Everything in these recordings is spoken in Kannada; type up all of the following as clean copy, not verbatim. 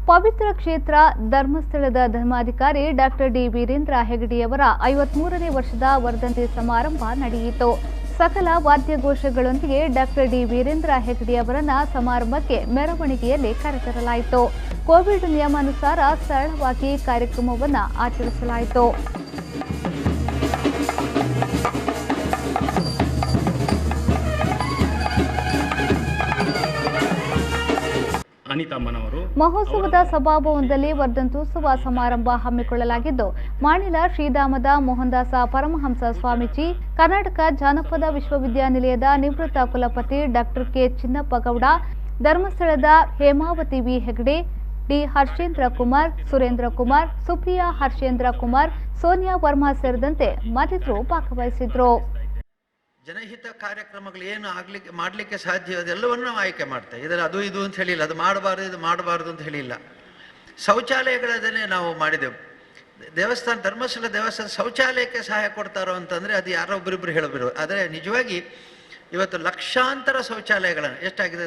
ಪವಿತ್ರ ಕ್ಷೇತ್ರ ಧರ್ಮಸ್ಥಳದ ಧರ್ಮಾಧಿಕಾರಿ ಡಾಕ್ಟರ್ ಡಿ ವೀರೇಂದ್ರ ಹೆಗಡೆಯವರ 53ನೇ ವರ್ಷದ ವರ್ಧಂತಿ ಸಮಾರಂಭ ನಡೆಯಿತು. ಸಕಲ ವಾದ್ಯಘೋಷಗಳೊಂದಿಗೆ ಡಾಕ್ಟರ್ ಡಿ ವೀರೇಂದ್ರ ಹೆಗಡೆಯವರನ್ನ ಸಮಾರಂಭಕ್ಕೆ ಮೆರವಣಿಗೆಯಲ್ಲಿ ಕರೆತರಲಾಯಿತು. ಕೋವಿಡ್ ನಿಯಮಾನುಸಾರ ಸರಳವಾಗಿ ಕಾರ್ಯಕ್ರಮವನ್ನು ಆಚರಿಸಲಾಯಿತು. ಮಹೋತ್ಸವದ ಸಭಾಭವನದಲ್ಲಿ ವರ್ಧಂತ್ಯೋತ್ಸವ ಸಮಾರಂಭ ಹಮ್ಮಿಕೊಳ್ಳಲಾಗಿದ್ದು, ಮಾಣಿಲ ಶ್ರೀಧಾಮದ ಮೋಹನದಾಸ ಪರಮಹಂಸ ಸ್ವಾಮೀಜಿ, ಕರ್ನಾಟಕ ಜಾನಪದ ವಿಶ್ವವಿದ್ಯಾನಿಲಯದ ನಿವೃತ್ತ ಕುಲಪತಿ ಡಾಕ್ಟರ್ ಕೆ ಚಿನ್ನಪ್ಪಗೌಡ, ಧರ್ಮಸ್ಥಳದ ಹೇಮಾವತಿ ವಿ ಹೆಗಡೆ, ಡಿ ಹರ್ಷೇಂದ್ರ ಕುಮಾರ್, ಸುರೇಂದ್ರ ಕುಮಾರ್, ಸುಪ್ರಿಯಾ ಹರ್ಷೇಂದ್ರ ಕುಮಾರ್, ಸೋನಿಯಾ ವರ್ಮಾ ಸೇರಿದಂತೆ ಮತ್ತಿತರರು ಭಾಗವಹಿಸಿದ್ರು. ಜನಹಿತ ಕಾರ್ಯಕ್ರಮಗಳು ಏನು ಮಾಡಲಿಕ್ಕೆ ಸಾಧ್ಯ ಅದೆಲ್ಲವನ್ನು ನಾವು ಆಯ್ಕೆ ಮಾಡ್ತೇವೆ. ಇದರ ಅದು ಇದು ಅಂತ ಹೇಳಿಲ್ಲ, ಅದು ಮಾಡಬಾರ್ದು ಇದು ಮಾಡಬಾರ್ದು ಅಂತ ಹೇಳಿಲ್ಲ. ಶೌಚಾಲಯಗಳನ್ನೇ ನಾವು ಮಾಡಿದೆವು. ಧರ್ಮಸ್ಥಳ ದೇವಸ್ಥಾನ ಶೌಚಾಲಯಕ್ಕೆ ಸಹಾಯ ಕೊಡ್ತಾರೋ ಅಂತಂದರೆ ಅದು ಯಾರೋ ಒಬ್ಬರಿಬ್ಬರು ಹೇಳೋರು. ಆದರೆ ನಿಜವಾಗಿ ಇವತ್ತು ಲಕ್ಷಾಂತರ ಶೌಚಾಲಯಗಳನ್ನು, ಎಷ್ಟಾಗಿದೆ,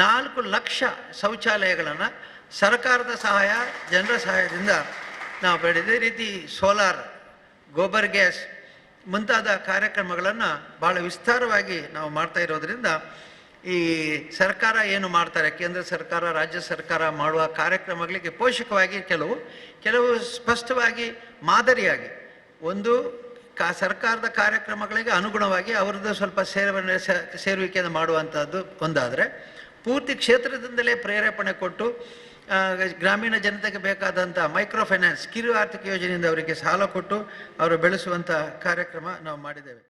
4 ಲಕ್ಷ ಶೌಚಾಲಯಗಳನ್ನು ಸರ್ಕಾರದ ಸಹಾಯ, ಜನರ ಸಹಾಯದಿಂದ ನಾವು ಬೆಳೆದ ರೀತಿ ಸೋಲಾರ್, ಗೋಬರ್ ಗ್ಯಾಸ್ ಮುಂತಾದ ಕಾರ್ಯಕ್ರಮಗಳನ್ನು ಭಾಳ ವಿಸ್ತಾರವಾಗಿ ನಾವು ಮಾಡ್ತಾ ಇರೋದ್ರಿಂದ ಈ ಸರ್ಕಾರ ಏನು ಮಾಡ್ತಾರೆ, ಕೇಂದ್ರ ಸರ್ಕಾರ, ರಾಜ್ಯ ಸರ್ಕಾರ ಮಾಡುವ ಕಾರ್ಯಕ್ರಮಗಳಿಗೆ ಪೋಷಕವಾಗಿ ಕೆಲವು ಸ್ಪಷ್ಟವಾಗಿ ಮಾದರಿಯಾಗಿ ಒಂದು ಸರ್ಕಾರದ ಕಾರ್ಯಕ್ರಮಗಳಿಗೆ ಅನುಗುಣವಾಗಿ ಅವರದ್ದು ಸ್ವಲ್ಪ ಸೇರುವಿಕೆಯನ್ನು ಮಾಡುವಂಥದ್ದು ಒಂದಾದರೆ, ಪೂರ್ತಿ ಕ್ಷೇತ್ರದಿಂದಲೇ ಪ್ರೇರೇಪಣೆ ಕೊಟ್ಟು ಗ್ರಾಮೀಣ ಜನತೆಗೆ ಬೇಕಾದಂಥ ಮೈಕ್ರೋ ಫೈನಾನ್ಸ್, ಕಿರು ಆರ್ಥಿಕ ಯೋಜನೆಯಿಂದ ಅವರಿಗೆ ಸಾಲ ಕೊಟ್ಟು ಅವರು ಬೆಳೆಸುವಂಥ ಕಾರ್ಯಕ್ರಮ ನಾವು ಮಾಡಿದ್ದೇವೆ.